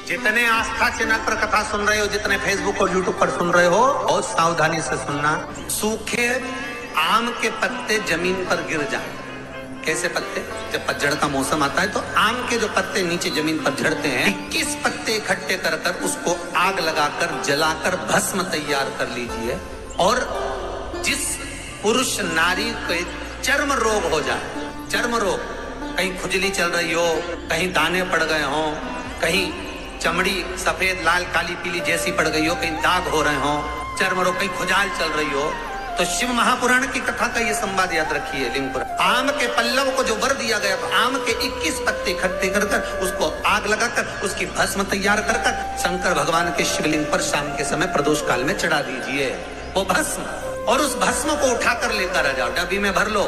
जितने आस्था चैनल पर कथा सुन रहे हो, जितने फेसबुक और यूट्यूब पर सुन रहे हो, बहुत सावधानी से सुनना। सूखे आम के पत्ते जमीन पर गिर जाए। कैसे पत्ते? जब पतझड़ का मौसम आता है तो आम के जो पत्ते नीचे जमीन पर झड़ते हैं, 21 पत्ते इकट्ठे कर कर उसको आग लगाकर जलाकर भस्म तैयार कर लीजिए। और जिस पुरुष नारी को चर्म रोग हो जाए, चर्म रोग, कहीं खुजली चल रही हो, कहीं दाने पड़ गए हो, कहीं चमड़ी सफेद लाल काली पीली जैसी पड़ गई हो, कहीं दाग हो रहे हो, चर्म रोग, कहीं खुजाल चल रही हो, तो शिव महापुराण की कथा का ये संवाद याद रखिए। लिंगपुर आम के पल्लव को जो वर दिया गया, तो आम के 21 पत्ते इकट्ठे कर उसको आग लगाकर उसकी भस्म तैयार कर शंकर भगवान के शिवलिंग पर शाम के समय प्रदोष काल में चढ़ा दीजिए वो भस्म। और उस भस्म को उठाकर लेकर आ जाओ, डब्बी में भर लो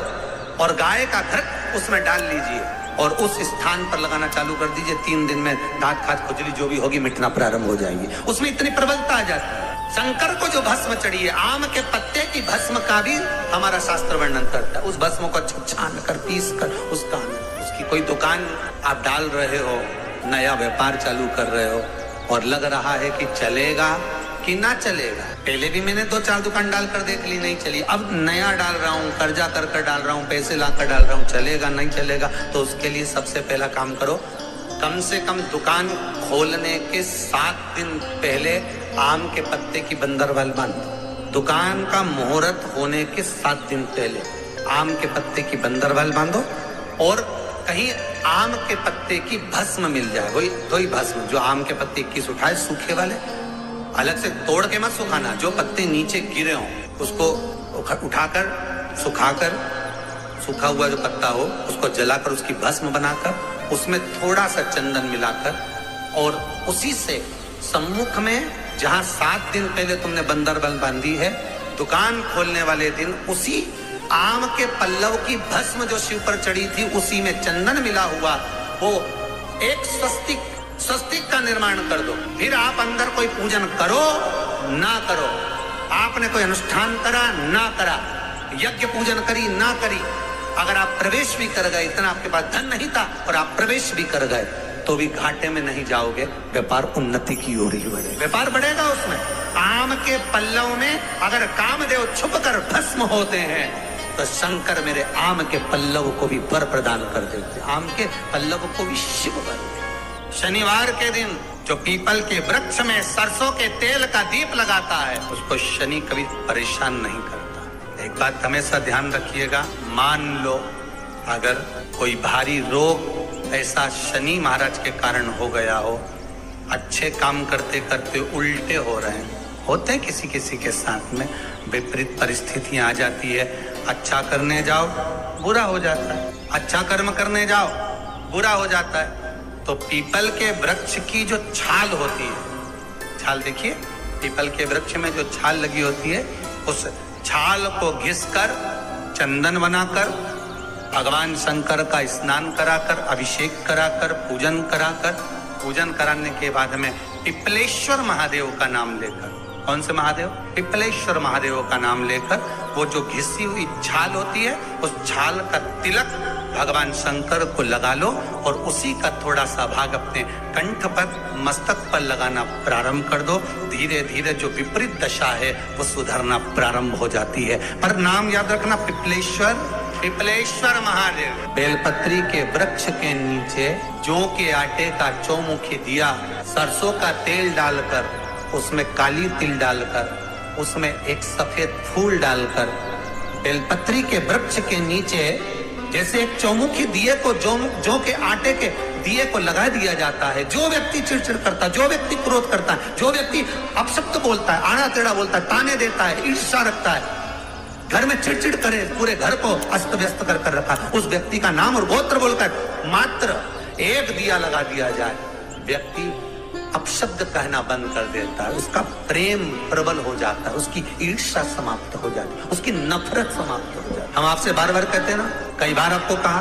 और गाय का घृत उसमें डाल लीजिए और उस स्थान पर लगाना चालू कर दीजिए। 3 दिन में दांत खाज खुजली जो भी होगी मिटना प्रारंभ हो जाएगी। उसमें इतनी प्रबलता आ जाती है। शंकर को जो भस्म चढ़ी है, आम के पत्ते की भस्म का भी हमारा शास्त्र वर्णन करता है। उस भस्म को छान कर पीस कर उसकी कोई दुकान आप डाल रहे हो, नया व्यापार चालू कर रहे हो और लग रहा है कि चलेगा कि ना चलेगा। पहले भी मैंने 2-4 दुकान डालकर देख ली, नहीं चली। अब नया डाल रहा हूँ, कर्जा कर डाल रहा हूँ, पैसे लाकर डाल रहा हूँ, चलेगा नहीं चलेगा। तो उसके लिए सबसे पहला काम करो, कम से कम दुकान खोलने के 7 दिन पहले आम के पत्ते की बंदरवाल बांधो। दुकान का मुहूर्त होने के 7 दिन पहले आम के पत्ते की बंदरवाल बांधो और कहीं आम के पत्ते की भस्म मिल जाए, वही भस्म जो आम के पत्ते 21 उठाए सूखे वाले, अलग से तोड़ के मत सुखाना, जो पत्ते नीचे गिरे हों उसको उठाकर सुखाकर, सूखा हुआ जो पत्ता हो उसको जलाकर उसकी भस्म बनाकर उसमें थोड़ा सा चंदन मिलाकर और उसी से सम्मुख में जहां 7 दिन पहले तुमने बंदरबल बांधी है, दुकान खोलने वाले दिन उसी आम के पल्लव की भस्म जो शिव पर चढ़ी थी उसी में चंदन मिला हुआ वो एक स्वस्तिक का निर्माण कर दो। फिर आप अंदर कोई पूजन करो ना करो, आपने कोई अनुष्ठान करा ना करा, यज्ञ पूजन करी ना करी, अगर आप प्रवेश भी कर गए, इतना आपके पास धन नहीं था और आप प्रवेश भी कर गए तो भी घाटे में नहीं जाओगे। व्यापार उन्नति की ओर ही बढ़ेगा, व्यापार बढ़ेगा। उसमें आम के पल्लव में अगर कामदेव छुप कर भस्म होते हैं तो शंकर मेरे आम के पल्लव को भी वर प्रदान कर देते, आम के पल्लव को भी शिव वर। शनिवार के दिन जो पीपल के वृक्ष में सरसों के तेल का दीप लगाता है उसको शनि कभी परेशान नहीं करता। एक बात हमेशा ध्यान रखिएगा, मान लो अगर कोई भारी रोग ऐसा शनि महाराज के कारण हो गया हो, अच्छे काम करते करते उल्टे हो रहे हैं, होते हैं किसी किसी के साथ में, विपरीत परिस्थितियां आ जाती है। अच्छा करने जाओ बुरा हो जाता है, अच्छा कर्म करने जाओ बुरा हो जाता है। तो पीपल के वृक्ष की जो छाल होती है, छाल देखिए, पीपल के वृक्ष में जो छाल लगी होती है, उस छाल को घिसकर चंदन बनाकर भगवान शंकर का स्नान कराकर, अभिषेक कराकर, पूजन कराने के बाद में पिपलेश्वर महादेव का नाम लेकर, कौन से महादेव? पिपलेश्वर महादेव का नाम लेकर वो जो घिसी हुई छाल होती है उस छाल का तिलक भगवान शंकर को लगा लो और उसी का थोड़ा सा भाग अपने कंठ पर, मस्तक पर लगाना प्रारंभ कर दो। धीरे धीरे जो विपरीत दशा है वो सुधरना प्रारंभ हो जाती है। पर नाम याद रखना, पिपलेश्वर महादेव। बेलपत्री के वृक्ष के नीचे जौ के आटे का चौमुखी दिया, सरसों का तेल डालकर, उसमें काली तिल डालकर, उसमें एक सफेद फूल डालकर, बेलपत्री के वृक्ष के नीचे जैसे एक चौमुखी दिए को जौ के आटे के दिए को लगा दिया जाता है। जो व्यक्ति चिड़चिड़ करता है, जो व्यक्ति क्रोध करता है, जो व्यक्ति अपशब्द बोलता है, आड़ा टेढ़ा बोलता है, ताने देता है, ईर्ष्या रखता है, घर में चिड़चिड़ करे, पूरे घर को अस्त व्यस्त कर रखा, उस व्यक्ति का नाम और गोत्र बोलकर मात्र एक दिया लगा दिया जाए, व्यक्ति अपशब्द कहना बंद कर देता है, उसका प्रेम प्रबल हो जाता है, उसकी ईर्ष्या समाप्त हो जाती है, उसकी नफरत समाप्त हो जाती है। हम आपसे बार बार कहते हैं ना, कई बार आपको कहा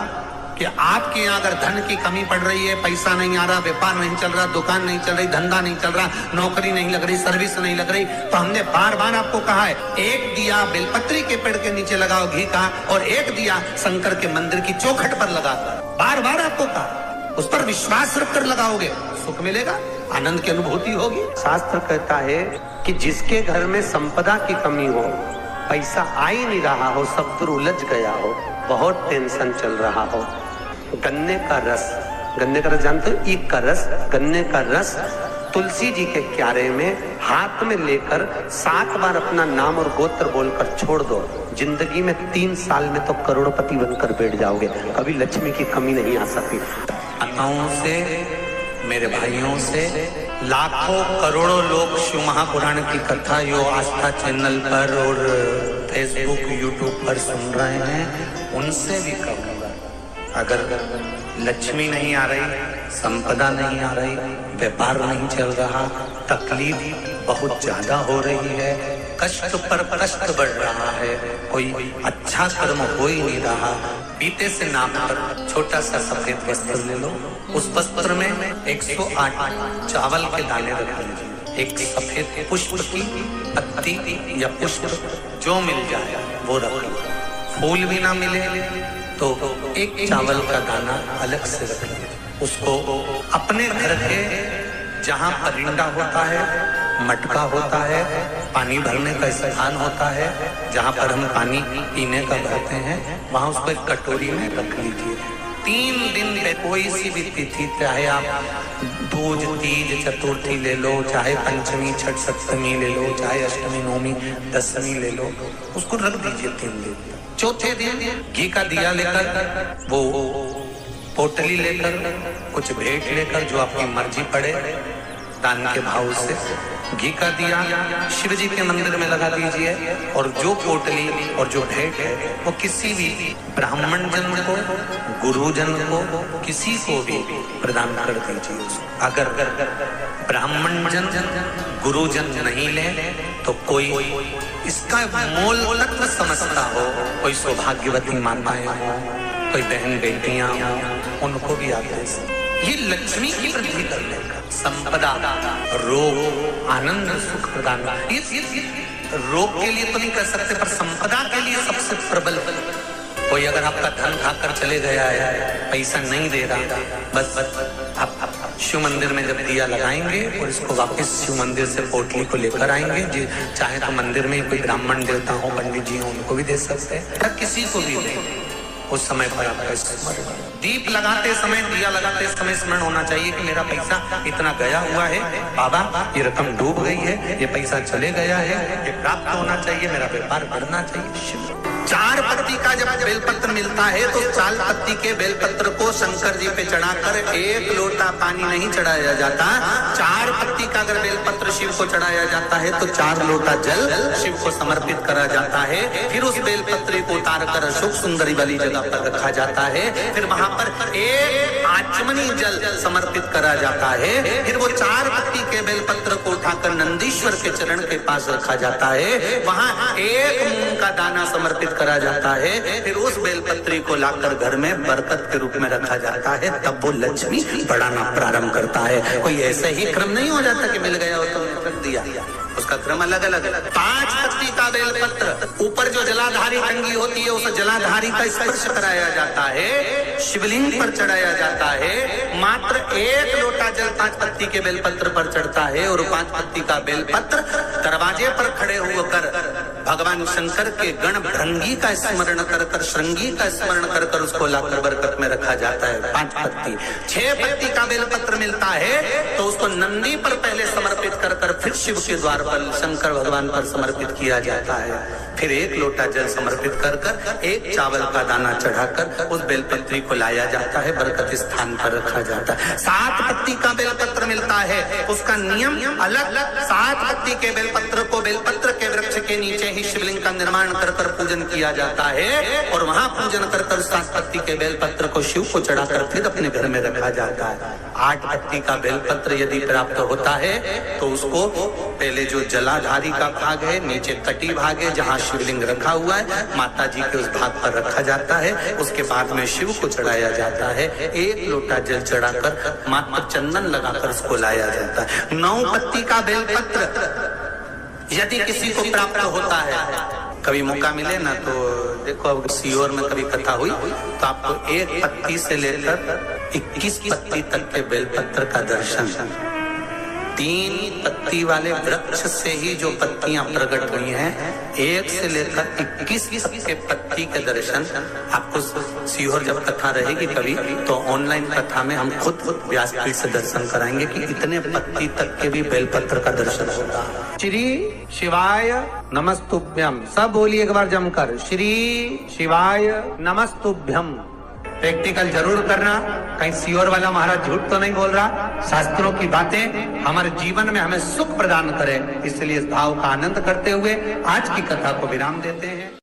कि आपके यहाँ अगर धन की कमी पड़ रही है, पैसा नहीं आ रहा, व्यापार नहीं चल रहा, दुकान नहीं चल रही, धंधा नहीं चल रहा, नौकरी नहीं लग रही, सर्विस नहीं लग रही, तो हमने बार बार आपको कहा है, एक दिया बेलपत्री के पेड़ के नीचे लगाओ घी का और एक दिया शंकर के मंदिर की चौखट पर लगाकर, बार बार आपको कहा, उस पर विश्वास रखकर लगाओगे, सुख मिलेगा, आनंद की अनुभूति होगी। शास्त्र कहता है कि जिसके घर में संपदा की कमी हो, पैसा आ ही नहीं रहा हो, सब दूर उलझ गया हो, बहुत टेंशन चल रहा हो, गन्ने का रस जानते हो, ईख का रस, गन्ने का रस तुलसी जी के क्यारे में हाथ में लेकर 7 बार अपना नाम और गोत्र बोलकर छोड़ दो, जिंदगी में 3 साल में तो करोड़पति बनकर बैठ जाओगे, कभी लक्ष्मी की कमी नहीं आ सकती। माताओं से, मेरे भाइयों से, लाखों करोड़ों लोग शिव महापुराण की कथा यो आस्था चैनल पर और फेसबुक यूट्यूब पर सुन रहे हैं, उनसे भी कहूँगा, अगर लक्ष्मी नहीं आ रही, संपदा नहीं आ रही, व्यापार नहीं चल रहा, तकलीफ बहुत ज्यादा हो रही है, कष्ट पर कष्ट बढ़ रहा है, कोई अच्छा कर्म हो ही नहीं रहा, पीते से नाम पर छोटा सा सफेद वस्त्र ले लो, उस वस्त्र में 108 चावल के दाने रख लीजिए, एक सफेद पुष्प की पत्ती या पुष्प जो मिल जाए वो रख लो, फूल भी ना मिले तो एक चावल का दाना अलग से रख लीजिए, उसको अपने घर के जहाँ परिंदा होता है, मटका होता है, पानी भरने का स्थान होता है, जहाँ पर हम पानी पीने का भरते हैं, वहाँ उसको एक कटोरी में रख लीजिए। 3 दिन पे कोई सी भी तिथि, चाहे आप दूज, तीज, चतुर्थी ले लो, चाहे पंचमी, छठ, सप्तमी ले लो, चाहे अष्टमी, नवमी, दशमी ले लो, उसको रख दीजिए 3 दिन। चौथे दिन घी का दिया लेकर, वो पोटली लेकर, कुछ भेंट लेकर, जो आपकी मर्जी पड़े, दान के भाव से घी का दिया शिव जी के मंदिर में लगा दीजिए, और जो पोटली और जो भेंट है वो किसी भी ब्राह्मण जन को, गुरुजन को, किसी को भी प्रदान कर दीजिए। अगर ब्राह्मण जन, गुरुजन नहीं ले तो कोई इसका मोल तत्व समझता हो, कोई सौभाग्यवती माताएं हो, कोई बहन बेटियां हो, उनको भी आप दे सकते। ये लक्ष्मी की वृद्धि करने का, संपदा, रोग, आनंद, सुख प्रदान, रोग के लिए तो नहीं कर सकते, पर संपदा के लिए सबसे प्रबल। कोई अगर आपका धन खाकर चले गया है, पैसा नहीं दे रहा, बस आप शिव मंदिर में जब दिया लगाएंगे और इसको वापस शिव मंदिर से पोटली को लेकर आएंगे, चाहे तो मंदिर में कोई ब्राह्मण देवता हो, पंडित जी हो, उनको भी दे सकते हैं, या किसी को भी दे, उस समय पर आपका स्मरण, दीप लगाते समय, दिया लगाते समय स्मरण होना चाहिए कि मेरा पैसा इतना गया हुआ है, बाबा ये रकम डूब गई है, ये पैसा चले गया है, ये प्राप्त होना चाहिए, मेरा व्यापार बढ़ना चाहिए। 4 पत्ती का जब बेलपत्र मिलता है तो 4 पत्ती के बेलपत्र को शंकर जी पे चढ़ाकर 1 लोटा पानी नहीं चढ़ाया जाता, 4 पत्ती का अगर बेलपत्र शिव को चढ़ाया जाता है तो 4 लोटा जल शिव को समर्पित करा जाता है। फिर उस बेलपत्र को उतार कर अशोक सुंदरी वाली जगह पर रखा जाता है, फिर वहां पर 1 आचमनी जल समर्पित करा जाता है, फिर वो 4 पत्ती के बेलपत्र को उठाकर नंदीश्वर के चरण के पास रखा जाता है, वहां 1 मूंग का दाना समर्पित करा जाता है, फिर उस बेलपत्री को लाकर घर में बरकत के रूप में रखा जाता है, तब वो लक्ष्मी बढ़ाना प्रारंभ करता है। कोई ऐसे ही क्रम नहीं हो जाता कि मिल गया हो तो रख दिया, उसका क्रम अलग अलग। 5 पत्ती का बेलपत्र, ऊपर जो जलाधारी टंगी होती है उस जलाधारी का स्पर्श कराया जाता है, शिवलिंग पर चढ़ाया जाता है, मात्र 1 लोटा जल 5 पत्ती के बेलपत्र पर चढ़ता है, और 5 पत्ती का बेलपत्र दरवाजे पर खड़े होकर भगवान शंकर के गण भृंगी का स्मरण कर कर, श्रृंगी का स्मरण कर कर उसको लाकर बरकत में रखा जाता है। 5 पत्ती, 6 पत्ती का बेलपत्र मिलता है तो उसको नंदी पर पहले समर्पित कर कर फिर शिव के द्वार पर शंकर भगवान पर समर्पित किया जाता है, फिर 1 लोटा जल समर्पित कर कर 1 चावल का दाना चढ़ाकर उस बेलपत्री को लाया जाता है, बरकत स्थान पर रखा जाता है। 7 पत्ती का बेलपत्र मिलता है, उसका नियम अलग, 7 पत्ती के बेलपत्र को बेलपत्र के वृक्ष के नीचे ही शिवलिंग का निर्माण कर कर पूजन किया जाता है, और वहां पूजन कर कर 7 पत्ती के बेलपत्र को शिव को चढ़ाकर फिर अपने घर में रखा जाता है। 8 पत्ती का बेलपत्र यदि प्राप्त होता है तो उसको पहले जो जलाधारी का भाग है, नीचे कटी भाग है जहाँ शिवलिंग रखा हुआ है, माता जी के उस भाग पर रखा जाता है, उसके बाद में शिव को चढ़ाया जाता है, 1 लोटा जल चढ़ाकर मात्र चंदन लगाकर उसको लाया जाता है। 9 पत्ती का बेलपत्र यदि किसी को प्राप्त होता है, कभी मौका मिले ना तो देखो, अब सीहोर में कभी कथा हुई तो आपको 1 पत्ती से लेकर 21 पत्ती तक के बेलपत्र का दर्शन, 3 पत्ती वाले वृक्ष से ही जो पत्तियां प्रकट हुई हैं, 1 से लेकर 21 के पत्ती के दर्शन आपको सीहोर जब कथा रहेगी कभी तो ऑनलाइन कथा में हम खुद व्यासपीठ से दर्शन कराएंगे कि इतने पत्ती तक के भी बेलपत्र का दर्शन होता है। श्री शिवाय नमस्तुभ्यम, सब बोलिए एक बार जमकर, श्री शिवाय नमस्तुभ्यम। प्रैक्टिकल जरूर करना, कहीं सीहोर वाला महाराज झूठ तो नहीं बोल रहा। शास्त्रों की बातें हमारे जीवन में हमें सुख प्रदान करें, इसलिए इस भाव का आनंद करते हुए आज की कथा को विराम देते हैं।